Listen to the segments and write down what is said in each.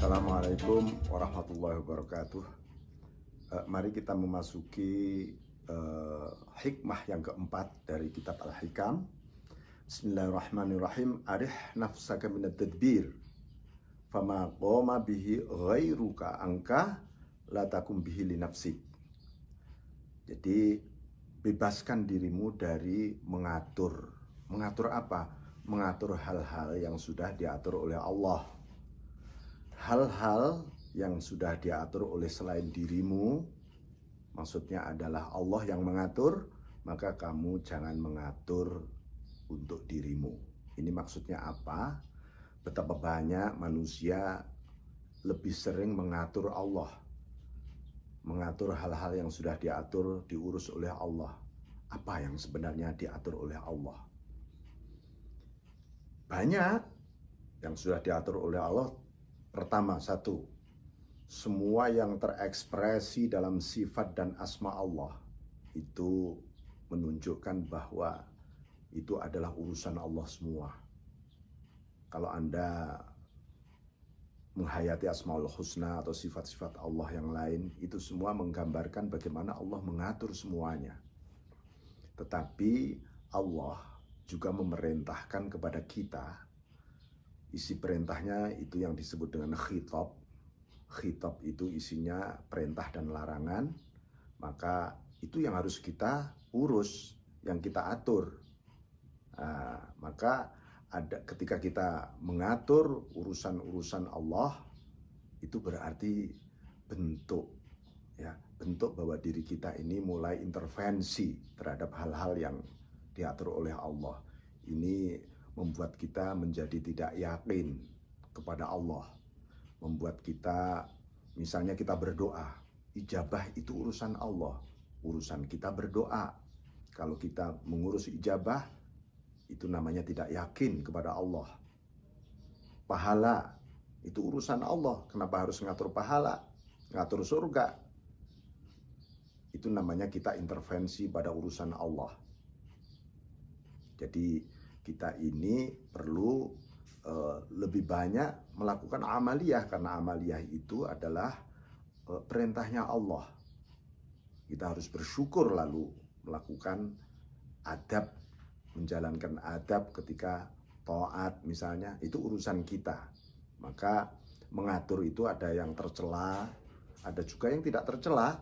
Assalamualaikum warahmatullahi wabarakatuh. Mari kita memasuki hikmah yang keempat dari kitab Al-Hikam. Bismillahirrahmanirrahim. Arih nafsaka minad tadbir fama qoma bihi ghairuka angka la takum bihi li nafsik. Jadi bebaskan dirimu dari mengatur. Mengatur apa? Mengatur hal-hal yang sudah diatur oleh Allah. Hal-hal yang sudah diatur oleh selain dirimu, maksudnya adalah Allah yang mengatur, maka kamu jangan mengatur untuk dirimu. Ini maksudnya apa? Betapa banyak manusia lebih sering mengatur Allah, mengatur hal-hal yang sudah diatur, diurus oleh Allah. Apa yang sebenarnya diatur oleh Allah? Banyak yang sudah diatur oleh Allah. Pertama, satu, semua yang terekspresi dalam sifat dan asma Allah itu menunjukkan bahwa itu adalah urusan Allah semua. Kalau Anda menghayati asmaul husna atau sifat-sifat Allah yang lain, itu semua menggambarkan bagaimana Allah mengatur semuanya. Tetapi Allah juga memerintahkan kepada kita. Isi perintahnya itu yang disebut dengan khitab. Khitab itu isinya perintah dan larangan. Maka itu yang harus kita urus, yang kita atur. Maka ketika kita mengatur urusan-urusan Allah, itu berarti bentuk bahwa diri kita ini mulai intervensi terhadap hal-hal yang diatur oleh Allah. Ini membuat kita menjadi tidak yakin kepada Allah. Membuat kita, misalnya kita berdoa, ijabah itu urusan Allah. Urusan kita berdoa. Kalau kita mengurus ijabah, itu namanya tidak yakin kepada Allah. Pahala, itu urusan Allah. Kenapa harus ngatur pahala? Ngatur surga. Itu namanya kita intervensi pada urusan Allah. Jadi kita ini perlu lebih banyak melakukan amaliyah, karena amaliyah itu adalah perintahnya Allah. Kita harus bersyukur lalu melakukan adab, menjalankan adab ketika taat misalnya, itu urusan kita. Maka mengatur itu ada yang tercela, ada juga yang tidak tercela,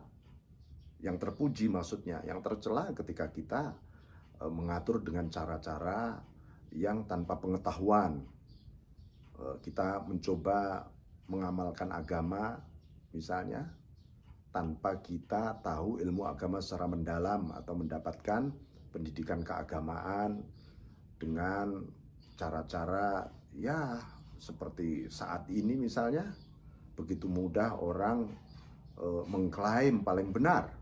yang terpuji maksudnya. Yang tercela ketika kita mengatur dengan cara-cara yang tanpa pengetahuan. Kita mencoba mengamalkan agama misalnya tanpa kita tahu ilmu agama secara mendalam atau mendapatkan pendidikan keagamaan dengan cara-cara seperti saat ini misalnya. Begitu mudah orang mengklaim paling benar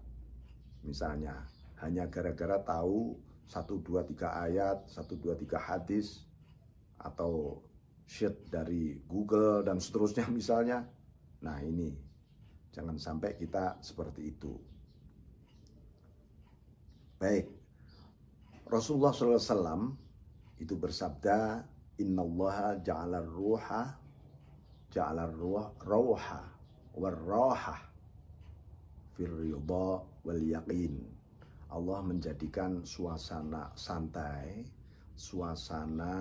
misalnya hanya gara-gara tahu 1, 2, 3 ayat, 1, 2, 3 hadis, atau sheet dari Google dan seterusnya misalnya. Nah ini, jangan sampai kita seperti itu. Baik, Rasulullah SAW itu bersabda, Innallaha ja'alar rawha warraha firridha wal yaqin. Allah menjadikan suasana santai, suasana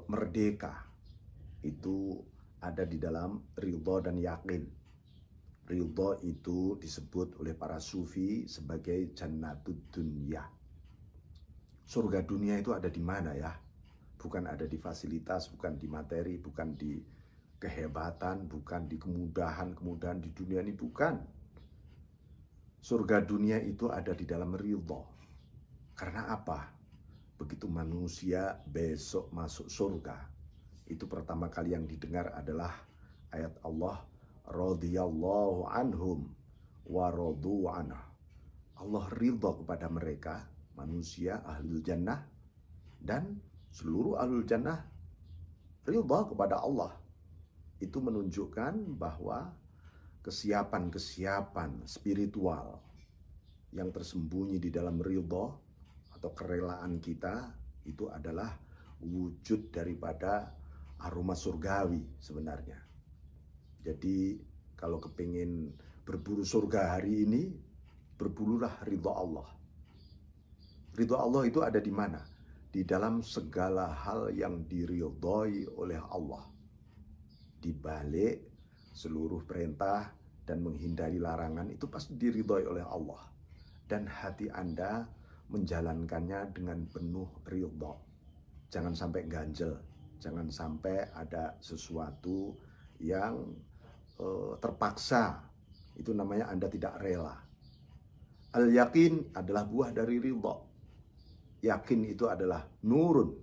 merdeka itu ada di dalam ridho dan yakin. Ridho itu disebut oleh para sufi sebagai jannatud dunya. Surga dunia itu ada di mana ya? Bukan ada di fasilitas, bukan di materi, bukan di kehebatan, bukan di kemudahan di dunia ini, bukan. Surga dunia itu ada di dalam ridho. Karena apa? Begitu manusia besok masuk surga, itu pertama kali yang didengar adalah ayat Allah, radhiyallahu anhum wa radu anhu. Allah ridho kepada mereka, manusia ahlul jannah, dan seluruh ahlul jannah ridho kepada Allah. Itu menunjukkan bahwa kesiapan spiritual yang tersembunyi di dalam ridho atau kerelaan kita itu adalah wujud daripada aroma surgawi sebenarnya. Jadi kalau kepingin berburu surga hari ini, berburulah ridho Allah. Ridho Allah itu ada di mana? Di dalam segala hal yang diridhoi oleh Allah. Di balik seluruh perintah dan menghindari larangan itu pasti diridhoi oleh Allah. Dan hati Anda menjalankannya dengan penuh ridho. Jangan sampai ganjel, jangan sampai ada sesuatu yang terpaksa. Itu namanya Anda tidak rela. Al-yakin adalah buah dari ridho. Yakin itu adalah nurun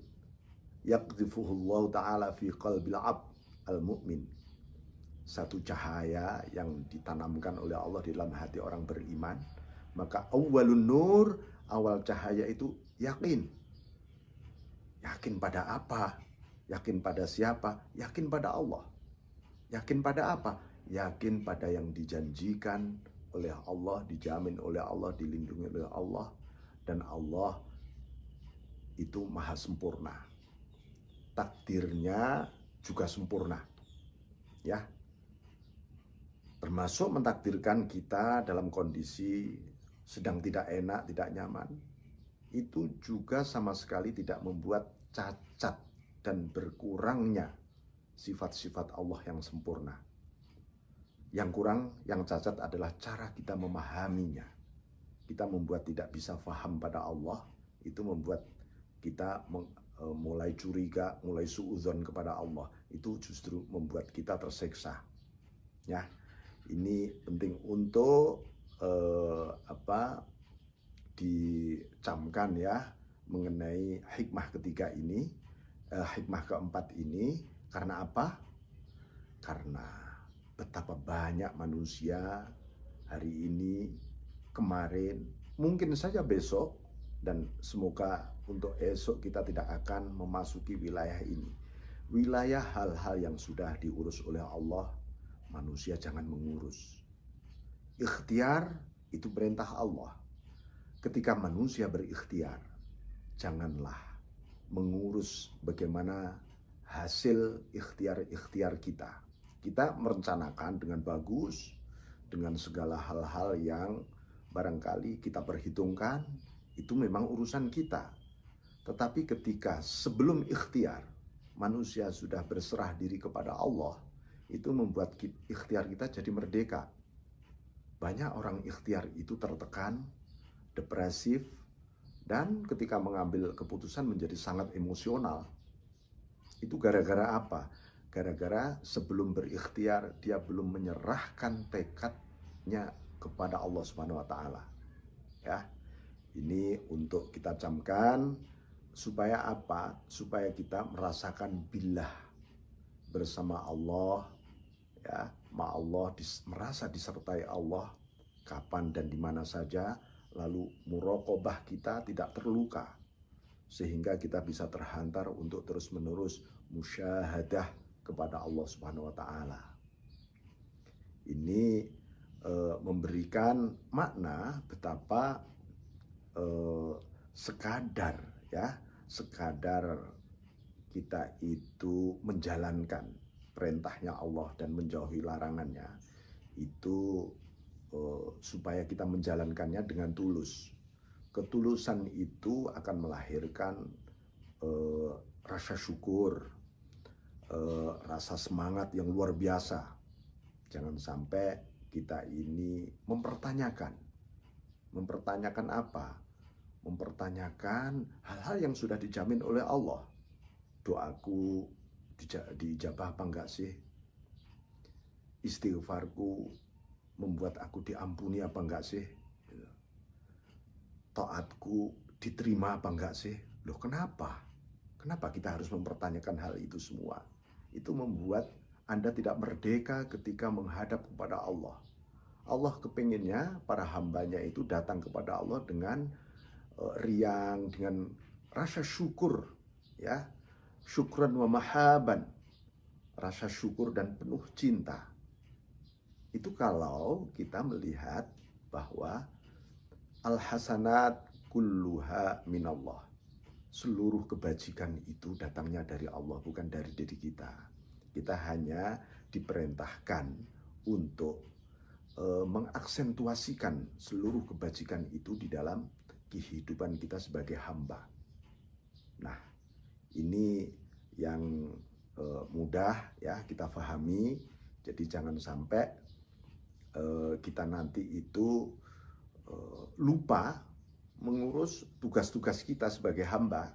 yaqdhifuhullahu ta'ala fi qalbil abd al-mu'min. Satu cahaya yang ditanamkan oleh Allah di dalam hati orang beriman. Maka awwalun nur, awal cahaya itu yakin. Yakin pada apa? Yakin pada siapa? Yakin pada Allah. Yakin pada apa? Yakin pada yang dijanjikan oleh Allah, dijamin oleh Allah, dilindungi oleh Allah. Dan Allah itu maha sempurna. Takdirnya juga sempurna. Ya. Termasuk mentakdirkan kita dalam kondisi sedang tidak enak, tidak nyaman. Itu juga sama sekali tidak membuat cacat dan berkurangnya sifat-sifat Allah yang sempurna. Yang kurang, yang cacat adalah cara kita memahaminya. Kita membuat tidak bisa faham pada Allah, itu membuat kita mulai curiga, mulai suudzon kepada Allah. Itu justru membuat kita tersiksa. Ya, ini penting untuk dicamkan ya mengenai hikmah ketiga ini, hikmah keempat ini. Karena apa? Karena betapa banyak manusia hari ini, kemarin, mungkin saja besok, dan semoga untuk esok kita tidak akan memasuki wilayah ini. Wilayah hal-hal yang sudah diurus oleh Allah, manusia jangan mengurus. Ikhtiar itu perintah Allah. Ketika manusia berikhtiar, janganlah mengurus bagaimana hasil ikhtiar-ikhtiar kita. Kita merencanakan dengan bagus, dengan segala hal-hal yang barangkali kita perhitungkan, itu memang urusan kita. Tetapi ketika sebelum ikhtiar, manusia sudah berserah diri kepada Allah, itu membuat ikhtiar kita jadi merdeka. Banyak orang ikhtiar itu tertekan, depresif, dan ketika mengambil keputusan menjadi sangat emosional. Itu gara-gara apa? Gara-gara sebelum berikhtiar, dia belum menyerahkan tekadnya kepada Allah Subhanahu wa Ta'ala. Ya. Ini untuk kita camkan supaya apa? Supaya kita merasakan billah bersama Allah, ya, Allah merasa disertai Allah kapan dan di mana saja, lalu muraqabah kita tidak terluka sehingga kita bisa terhantar untuk terus-menerus musyahadah kepada Allah Subhanahu wa Ta'ala. Ini memberikan makna betapa sekadar kita itu menjalankan perintahnya Allah dan menjauhi larangannya itu supaya kita menjalankannya dengan tulus. Ketulusan itu akan melahirkan rasa syukur, rasa semangat yang luar biasa. Jangan sampai kita ini mempertanyakan apa? Mempertanyakan hal-hal yang sudah dijamin oleh Allah. Doaku diijabah apa enggak sih? Istighfarku membuat aku diampuni apa enggak sih? Taatku diterima apa enggak sih? Loh, kenapa? Kenapa kita harus mempertanyakan hal itu semua? Itu membuat Anda tidak merdeka ketika menghadap kepada Allah. Allah kepinginnya para hambanya itu datang kepada Allah dengan riang, dengan rasa syukur, ya, syukran wa mahaban, rasa syukur dan penuh cinta. Itu kalau kita melihat bahwa al-hasanat kulluha minallah, seluruh kebajikan itu datangnya dari Allah, bukan dari diri kita. Kita hanya diperintahkan untuk mengaksentuasikan seluruh kebajikan itu di dalam kehidupan kita sebagai hamba. Nah, ini yang mudah ya kita pahami. Jadi jangan sampai kita nanti itu lupa mengurus tugas-tugas kita sebagai hamba.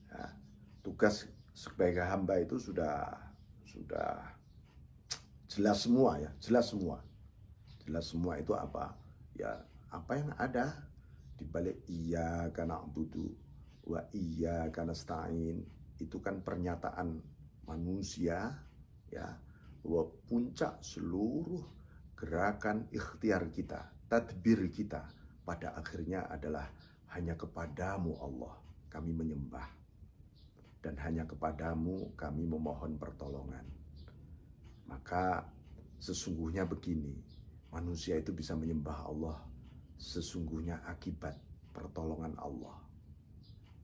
Ya, tugas sebagai hamba itu sudah jelas semua ya, jelas semua. Jelas semua itu apa? Ya, apa yang ada di balik iyyaka na'budu wa iyyaka nasta'in, itu kan pernyataan manusia ya, bahwa puncak seluruh gerakan ikhtiar kita, tadbir kita pada akhirnya adalah hanya kepadamu Allah kami menyembah, dan hanya kepadamu kami memohon pertolongan. Maka sesungguhnya begini, manusia itu bisa menyembah Allah sesungguhnya akibat pertolongan Allah.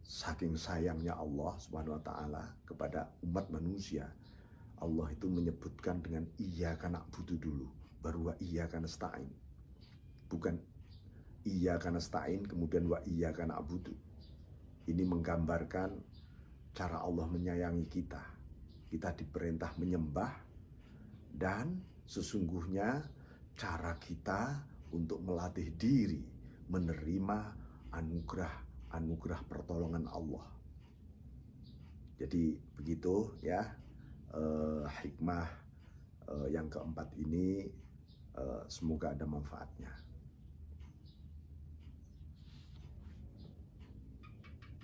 Saking sayangnya Allah Subhanahu wa taala kepada umat manusia, Allah itu menyebutkan dengan iyyaka na'budu dulu, baru wa iyyaka nasta'in. Bukan iyyaka nasta'in kemudian wa iyyaka na'budu. Ini menggambarkan cara Allah menyayangi kita. Kita diperintah menyembah, dan sesungguhnya cara kita untuk melatih diri menerima anugerah pertolongan Allah. Jadi begitu ya, hikmah yang keempat ini, semoga ada manfaatnya.